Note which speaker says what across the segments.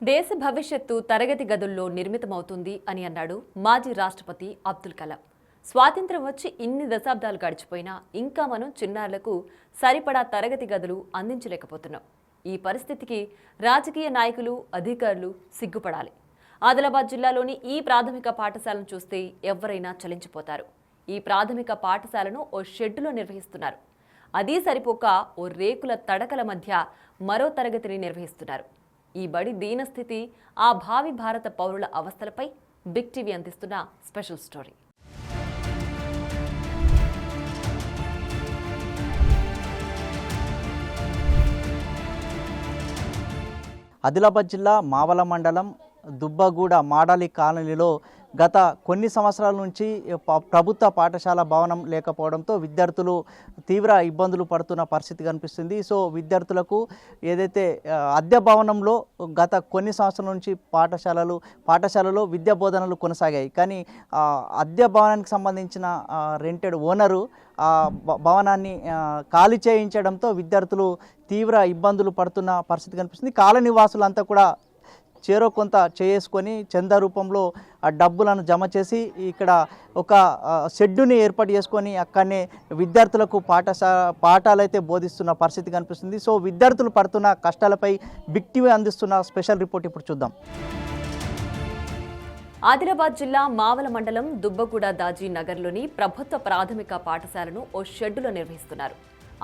Speaker 1: దేశ భవిష్యత్తు తరగతి గదుల్లో నిర్మితమవుతుంది అని అన్నాడు మాజీ రాష్ట్రపతి అబ్దుల్ కలాం. స్వాతంత్ర్యం వచ్చి ఇన్ని దశాబ్దాలు గడిచిపోయినా ఇంకా మనం చిన్నారులకు సరిపడా తరగతి గదులు అందించలేకపోతున్నాం. ఈ పరిస్థితికి రాజకీయ నాయకులు, అధికారులు సిగ్గుపడాలి. ఆదిలాబాద్ జిల్లాలోని ఈ ప్రాథమిక పాఠశాలను చూస్తే ఎవరైనా చలించిపోతారు. ఈ ప్రాథమిక పాఠశాలను ఓ షెడ్డులో నిర్వహిస్తున్నారు. అదీ సరిపోక ఓ రేకుల తడకల మధ్య మరో తరగతిని నిర్వహిస్తున్నారు. ఈ బడి దీనస్థితి, ఆ భావి భారత పౌరుల అవస్థలపై బిగ్ టీవీ అందిస్తున్న స్పెషల్ స్టోరీ.
Speaker 2: ఆదిలాబాద్ జిల్లా మావల మండలం దుబ్బగూడ మాడాలి కాలనీలో గత కొన్ని సంవత్సరాల నుంచి ప్రభుత్వ పాఠశాల భవనం లేకపోవడంతో విద్యార్థులు తీవ్ర ఇబ్బందులు పడుతున్న పరిస్థితి కనిపిస్తుంది. సో విద్యార్థులకు ఏదైతే అద్దె భవనంలో గత కొన్ని సంవత్సరాల నుంచి పాఠశాలలో విద్యా బోధనలు కొనసాగాయి. కానీ అద్దె భవనానికి సంబంధించిన రెంటెడ్ ఓనరు భవనాన్ని ఖాళీ చేయించడంతో విద్యార్థులు తీవ్ర ఇబ్బందులు పడుతున్న పరిస్థితి కనిపిస్తుంది. కాలనీ వాసులంతా కూడా చేరో కొంత చేసుకొని చందా రూపంలో ఆ డబ్బులను జమ చేసి ఇక్కడ ఒక షెడ్డుని ఏర్పాటు చేసుకొని అక్కడనే విద్యార్థులకు పాఠాలు అయితే బోధిస్తున్న పరిస్థితి కనిపిస్తుంది. సో విద్యార్థులు పడుతున్న కష్టాలపై బిగ్ టీవీ అందిస్తున్న స్పెషల్ రిపోర్ట్ ఇప్పుడు చూద్దాం.
Speaker 1: ఆదిలాబాద్ జిల్లా మావల మండలం దుబ్బగూడ దాజీ నగర్లోని ప్రభుత్వ ప్రాథమిక పాఠశాలను ఓ షెడ్డులో నిర్వహిస్తున్నారు.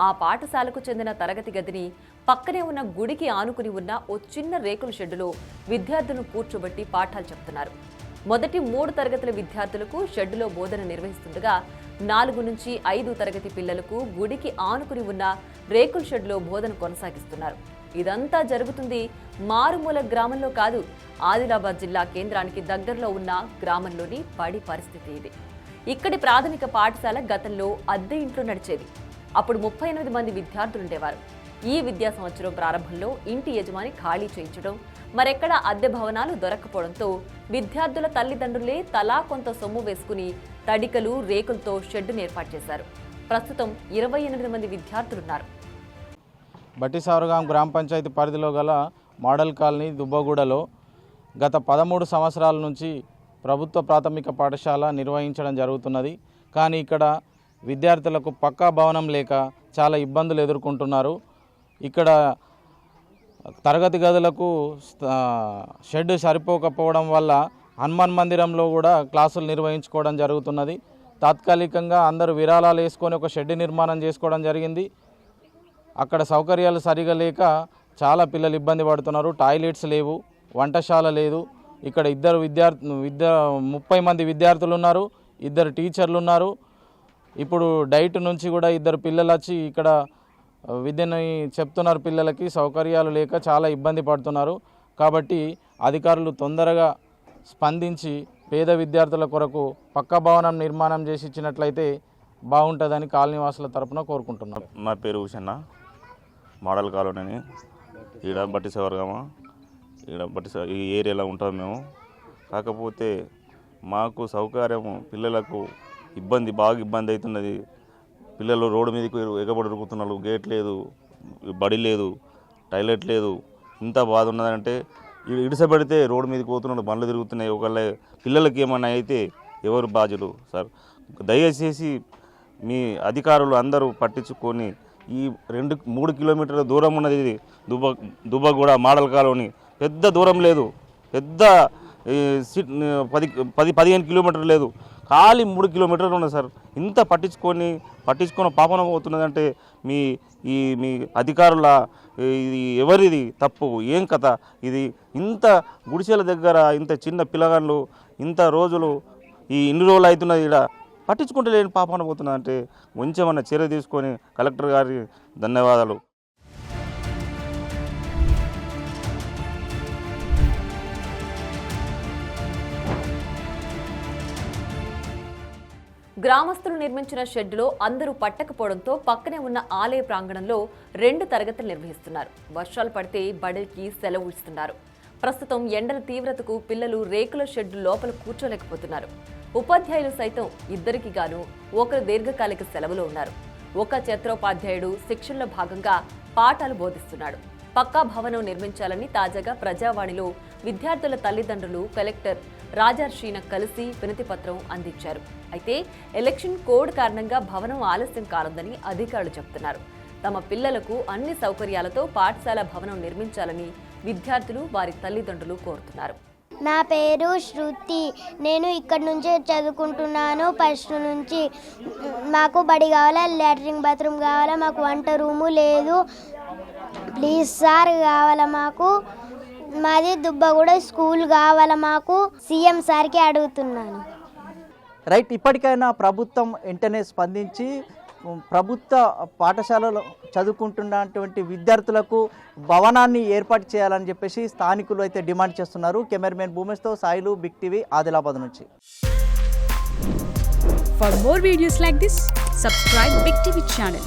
Speaker 1: ఆ పాఠశాలకు చెందిన తరగతి గదిని పక్కనే ఉన్న గుడికి ఆనుకుని ఉన్న ఓ చిన్న రేకుల షెడ్డులో విద్యార్థులను కూర్చోబెట్టి పాఠాలు చెప్తున్నారు. మొదటి 3 తరగతుల విద్యార్థులకు షెడ్డులో బోధన నిర్వహిస్తుండగా 4 నుంచి 5 తరగతి పిల్లలకు గుడికి ఆనుకుని ఉన్న రేకుల షెడ్డులో బోధన కొనసాగిస్తున్నారు. ఇదంతా జరుగుతుంది మారుమూల గ్రామంలో కాదు, ఆదిలాబాద్ జిల్లా కేంద్రానికి దగ్గరలో ఉన్న గ్రామంలోని బడి పరిస్థితి ఇది. ఇక్కడి ప్రాథమిక పాఠశాల గతంలో అద్దె ఇంట్లో నడిచేది. అప్పుడు 38 మంది విద్యార్థులుండేవారు. ఈ విద్యా సంవత్సరం ప్రారంభంలో ఇంటి యజమాని ఖాళీ చేయించడం, మరెక్కడా అద్దె భవనాలు దొరక్కపోవడంతో విద్యార్థుల తల్లిదండ్రులే తలా కొంత సొమ్ము వేసుకుని తడికలు, రేకులతో షెడ్డును ఏర్పాటు చేశారు. ప్రస్తుతం 28 మంది విద్యార్థులున్నారు.
Speaker 3: బట్టిసారుగాం గ్రామ పంచాయతీ పరిధిలో గల మోడల్ కాలనీ దుబ్బగూడలో గత 13 సంవత్సరాల నుంచి ప్రభుత్వ ప్రాథమిక పాఠశాల నిర్వహించడం జరుగుతున్నది. కానీ ఇక్కడ విద్యార్థులకు పక్కా భవనం లేక చాలా ఇబ్బందులు ఎదుర్కొంటున్నారు. ఇక్కడ తరగతి గదులకు షెడ్ సరిపోకపోవడం వల్ల హనుమాన్ మందిరంలో కూడా క్లాసులు నిర్వహించుకోవడం జరుగుతున్నది. తాత్కాలికంగా అందరూ విరాళాలు వేసుకొని ఒక షెడ్ నిర్మాణం చేసుకోవడం జరిగింది. అక్కడ సౌకర్యాలు సరిగా లేక చాలా పిల్లలు ఇబ్బంది పడుతున్నారు. టాయిలెట్స్ లేవు, వంటశాల లేదు. ఇక్కడ 30 మంది విద్యార్థులు ఉన్నారు, 2 టీచర్లు ఉన్నారు. ఇప్పుడు డైట్ నుంచి కూడా 2 పిల్లలు వచ్చి ఇక్కడ విద్యని చెప్తున్నారు. పిల్లలకి సౌకర్యాలు లేక చాలా ఇబ్బంది పడుతున్నారు. కాబట్టి అధికారులు తొందరగా స్పందించి పేద విద్యార్థుల కొరకు పక్కా భవనం నిర్మాణం చేసి ఇచ్చినట్లయితే బాగుంటుందని కాలనీవాసుల తరపున కోరుకుంటున్నారు.
Speaker 4: నా పేరు భూషణ, మోడల్ కాలనీ, ఈడ బట్టిసేవర్గామా, ఈ ఏరియాలో ఉంటాం మేము. కాకపోతే మాకు సౌకర్యము పిల్లలకు బాగా ఇబ్బంది అవుతున్నది. పిల్లలు రోడ్డు మీదకి ఎగబడి ఉరుకుతున్నారు. గేట్ లేదు, బడి లేదు, టాయిలెట్ లేదు. ఇంత బాధ ఉన్నదంటే ఇడిసబెడితే రోడ్డు మీదకి పోతున్నాడు, బండ్లు తిరుగుతున్నాయి. ఒకళ్ళ పిల్లలకి ఏమన్నా అయితే ఎవరు బాధ్యులు సార్? దయచేసి మీ అధికారులు అందరూ పట్టించుకొని ఈ 2-3 కిలోమీటర్ల దూరం ఉన్నది ఇది దుబ్బగూడ మోడల్ కాలనీ. పెద్ద దూరం లేదు, పెద్ద 10-15 కిలోమీటర్లు లేదు, ఖాళీ 3 కిలోమీటర్లు ఉన్నది సార్. ఇంత పట్టించుకొని పాపన పోతున్నదంటే మీ అధికారుల ఇది ఎవరిది తప్పు? ఏం కథ ఇది? ఇంత గుడిసెల దగ్గర ఇంత చిన్న పిల్లగాళ్ళు ఇంత రోజులు ఇన్ని రోజులు అవుతున్నది, ఇక్కడ పట్టించుకుంటే లేని పాపన పోతున్నదంటే కొంచెమన్నా చర్య తీసుకొని కలెక్టర్ గారికి ధన్యవాదాలు.
Speaker 1: గ్రామస్తులు నిర్మించిన షెడ్డులో అందరూ పట్టకపోవడంతో పక్కనే ఉన్న ఆలయ ప్రాంగణంలో 2 తరగతులు నిర్వహిస్తున్నారు. వర్షాలు పడితే బడికి సెలవు ఇస్తున్నారు. ప్రస్తుతం ఎండల తీవ్రతకు పిల్లలు రేకుల షెడ్డు లోపల కూర్చోలేకపోతున్నారు. ఉపాధ్యాయులు సైతం ఇద్దరికి గాను ఒకరు దీర్ఘకాలిక సెలవులో ఉన్నారు. ఒక క్షేత్రోపాధ్యాయుడు శిక్షణలో భాగంగా పాఠాలు బోధిస్తున్నాడు. పక్కా భవనం నిర్మించాలని తాజాగా ప్రజావాణిలో విద్యార్థుల తల్లిదండ్రులు కలెక్టర్ రాజర్షిని కలిసి వినతి పత్రం అందించారు. అయితే ఎలక్షన్ కోడ్ కారణంగా భవనం ఆలస్యం కానుందని అధికారులు చెబుతున్నారు. తమ పిల్లలకు అన్ని సౌకర్యాలతో పాఠశాల భవనం నిర్మించాలని విద్యార్థులు వారి తల్లిదండ్రులు కోరుతున్నారు.
Speaker 5: నా పేరు శృతి. నేను ఇక్కడి నుంచే చదువుకుంటున్నాను. ఫస్ట్ నుంచి మాకు బడి కావాలా, లాట్రిన్ బాత్రూమ్ కావాలా, మాకు వంట రూము లేదు. ప్లీజ్ సార్ కావాలా మాకు. మాది దుబ్బగూడ స్కూల్ కావాలా మాకు. సీఎం సార్కి అడుగుతున్నాను.
Speaker 2: రైట్, ఇప్పటికైనా ప్రభుత్వం వెంటనే స్పందించి ప్రభుత్వ పాఠశాలలో చదువుకుంటున్నటువంటి విద్యార్థులకు భవనాన్ని ఏర్పాటు చేయాలని చెప్పేసి స్థానికులు అయితే డిమాండ్ చేస్తున్నారు. కెమెరామెన్ భూమేష్తో సాయిలు, బిగ్ టీవీ, ఆదిలాబాద్ నుంచి.
Speaker 6: For more videos like this, subscribe Big TV channel.